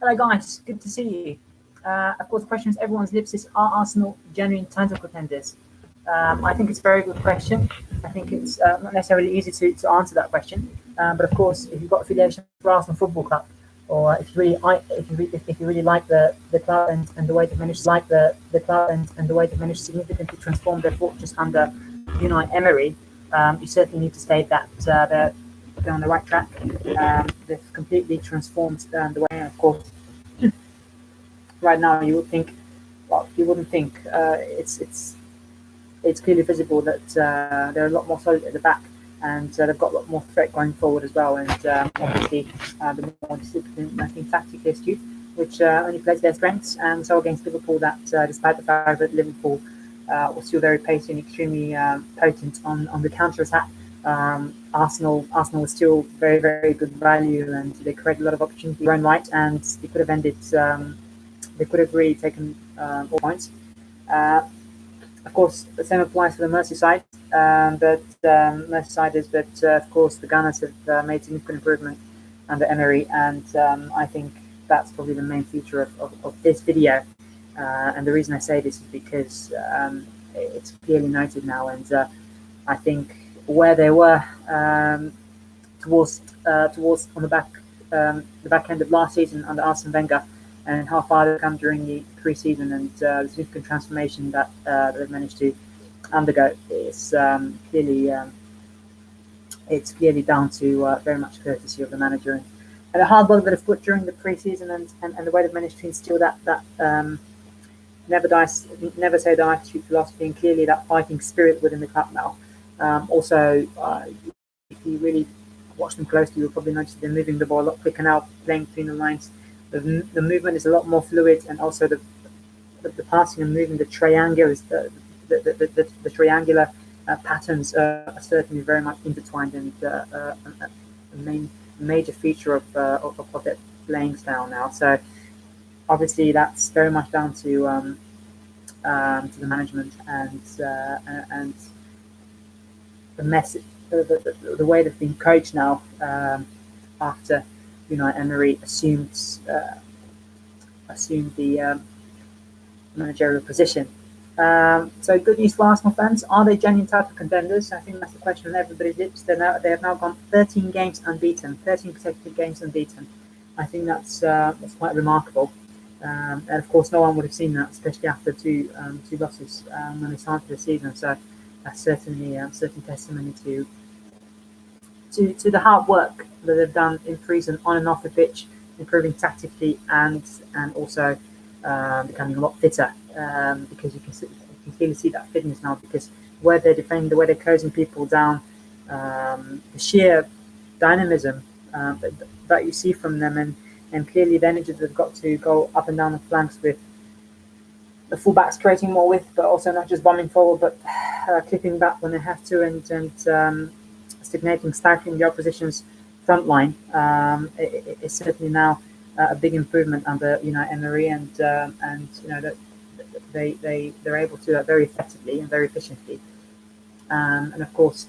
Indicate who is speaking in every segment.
Speaker 1: Hello guys, good to see you. Of course, the question is everyone's lips is, are Arsenal genuine title contenders? I think it's a very good question. I think it's not necessarily easy to answer that question. But of course, if you've got affiliation with Arsenal Football Club, or if you really like the club and the way they managed to significantly transform their fortress under Unai Emery, you certainly need to state that they're on the right track. They've completely transformed the way. And of course, right now you would think, well, you wouldn't think it's clearly visible that they're a lot more solid at the back, and they've got a lot more threat going forward as well. And obviously, the more disciplined, I think, tactically astute, which only plays their strengths. And so against Liverpool, that despite the fact that Liverpool was still very pacey and extremely potent on the counter attack, Arsenal was still very, very good value, and they created a lot of opportunity in their own right, and they could have ended. They could have really taken all points. Of course, the same applies for the Merseyside, Merseyside is, but of course the Gunners have made significant improvement under Emery, and I think that's probably the main feature of this video. And the reason I say this is because it's clearly noted now, and I think where they were towards on the back end of last season under Arsene Wenger, and how far they've come during the pre-season, and the significant transformation that they've managed to undergo is clearly down to very much courtesy of the manager and a hard work that they've put during the pre-season, and the way they've managed to instill that never say die attitude philosophy, and clearly that fighting spirit within the club now. Also, if you really watch them closely, you'll probably notice they're moving the ball a lot quicker now, playing between the lines. The movement is a lot more fluid, and also the passing and moving, the triangular patterns are certainly very much intertwined, and a major feature of their playing style now. So obviously that's very much down to the management and the message, the way they've been coached now after Emery assumed the managerial position. So good news for Arsenal fans. Are they genuine title contenders? I think that's the question on everybody's lips. They have now gone 13 games unbeaten, 13 consecutive games unbeaten. I think that's quite remarkable. And of course, no one would have seen that, especially after two losses when they started the season. So that's certainly certain testimony to the hard work that they've done in pre-season, on and off the pitch, improving tactically, and also becoming a lot fitter, because you can clearly see that fitness now, because where they're defending, the way they're closing people down, the sheer dynamism that you see from them, and clearly the energy that they've got to go up and down the flanks, with the fullbacks creating more width, but also not just bombing forward, but clipping back when they have to, and stagnating the opposition's front line. It's certainly now a big improvement under Emery, and that they're able to do that very effectively and very efficiently. And of course,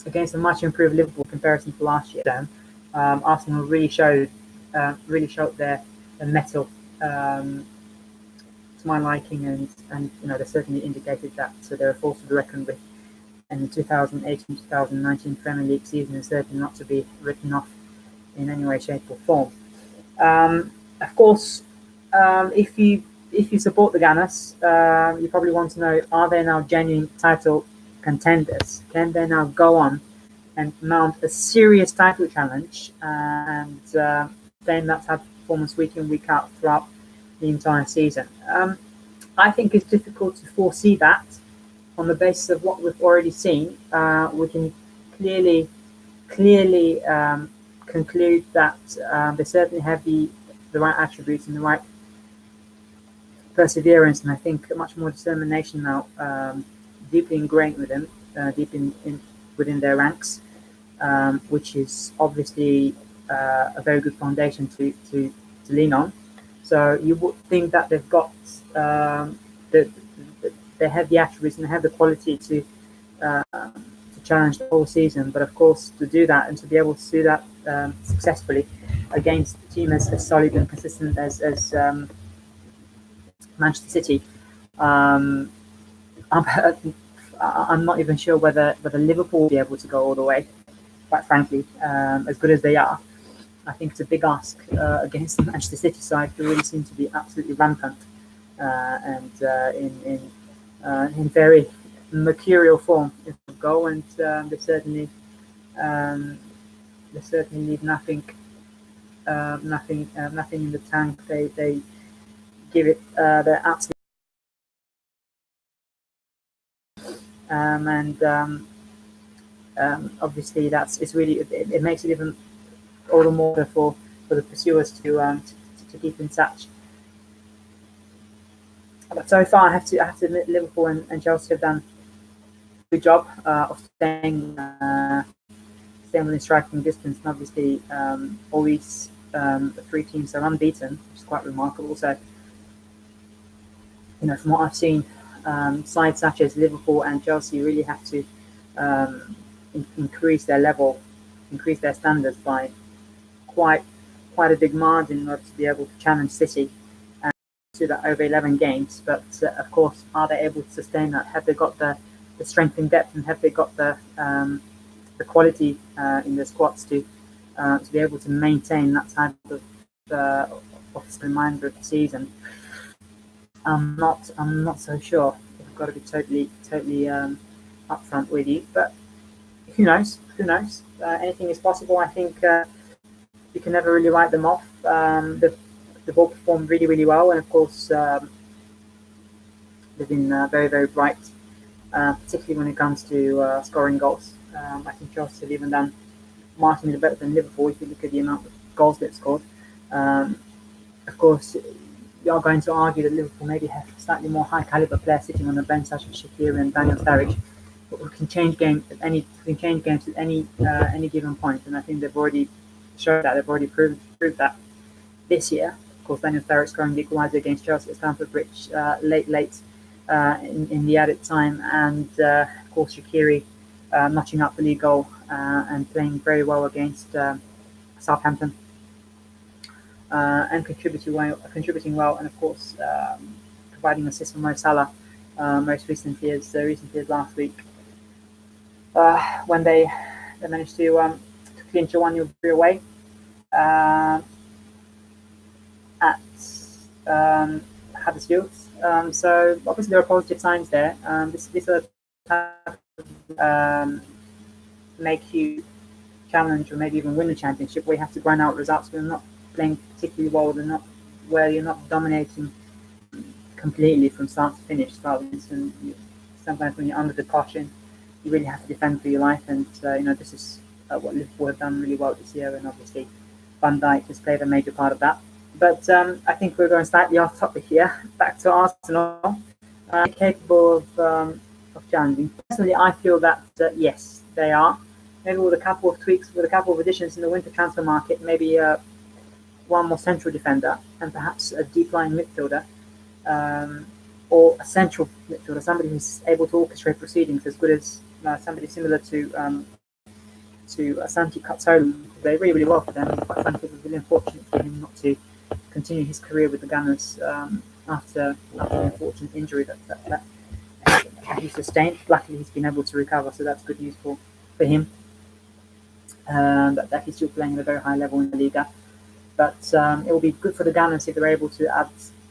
Speaker 1: against a much improved Liverpool comparison to last year, Arsenal really showed their mettle to my liking, and they certainly indicated that they're a force to be reckoned with. And the 2018-2019 Premier League season is certainly not to be written off in any way, shape, or form. Of course, if you support the Gunners, you probably want to know: are they now genuine title contenders? Can they now go on and mount a serious title challenge and claim that type of performance week in, week out throughout the entire season? I think it's difficult to foresee that. On the basis of what we've already seen, we can clearly conclude that they certainly have the right attributes and the right perseverance, and I think much more determination now, deeply ingrained with them, within their ranks, which is obviously a very good foundation to lean on. So you would think that they've got they have the attributes and they have the quality to challenge the whole season. But of course, to do that and to be able to do that successfully against a team as solid and consistent as Manchester City. I'm not even sure whether Liverpool will be able to go all the way. Quite frankly, as good as they are, I think it's a big ask against the Manchester City side, who really seem to be absolutely rampant and in very mercurial form if they go, and they certainly leave nothing in the tank. They give it their absolute obviously it makes it even all the more for the pursuers to keep in touch. But so far, I have to admit, Liverpool and Chelsea have done a good job of staying within striking distance. And obviously, all these three teams are unbeaten, which is quite remarkable. So, from what I've seen, sides such as Liverpool and Chelsea really have to increase their level, increase their standards by quite a big margin in order to be able to challenge City and do that over 11 games. But of course, are they able to sustain that? Have they got the strength in depth, and have they got the quality in their squads to be able to maintain that type of remainder of the season? I'm not so sure. I've got to be totally upfront with you, but who knows? Anything is possible. I think you can never really write them off. They've all performed really well, and of course they've been very bright, particularly when it comes to scoring goals. I think Chelsea have even done marginally better than Liverpool if you look at the amount of goals they've scored. Of course, you are going to argue that Liverpool maybe have slightly more high caliber players sitting on the bench, such as Shaqiri and Daniel Sturridge, but we can change games at any given point, and I think they've already showed that. They've already proved that this year. Of course, Daniel Sturridge scoring the equaliser against Chelsea at Stamford Bridge late in the added time, and of course Shaqiri notching up the league goal and playing very well against Southampton and contributing well, and of course providing assists for Mo Salah most recently as last week when they managed to clinch a 1-0 victory away at Huddersfield. So obviously there are positive signs there. This make you challenge or maybe even win the championship, where you have to grind out results when you're not playing particularly well, where you're not dominating completely from start to finish. And sometimes when you're under the caution, you really have to defend for your life. And this is what Liverpool have done really well this year, and obviously Van Dijk has played a major part of that. But I think we're going slightly off topic here. Back to Arsenal, capable of challenging. Personally, I feel that yes, they are. Maybe with a couple of tweaks, with a couple of additions in the winter transfer market, maybe one more central defender and perhaps a deep line midfielder, or a central midfielder, somebody who's able to orchestrate proceedings as good as somebody similar to Santi Cazorla. They really well for them. Quite frankly, it was really unfortunate for him not to continue his career with the Gunners after an unfortunate injury that he sustained. Luckily, he's been able to recover, so that's good news for him. That he's still playing at a very high level in the Liga. But it will be good for the Gunners if they're able to add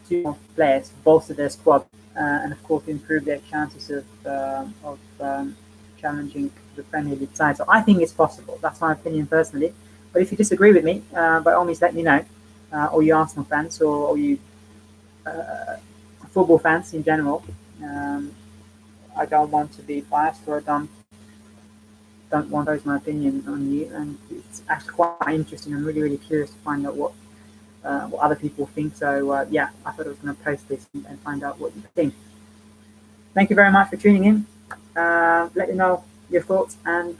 Speaker 1: 2 more players to bolster their squad, and of course improve their chances of challenging the Premier League side. So I think it's possible. That's my opinion personally. But if you disagree with me, by all means let me know. Or you Arsenal fans, or you football fans in general. I don't want to be biased, or I don't want to impose my opinion on you. And it's actually quite interesting. I'm really curious to find out what other people think. So I thought I was going to post this and find out what you think. Thank you very much for tuning in. Let me know your thoughts, and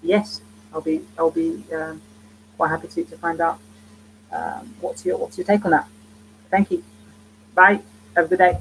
Speaker 1: yes, I'll be quite happy to find out what's your take on that. Thank you. Bye. Have a good day.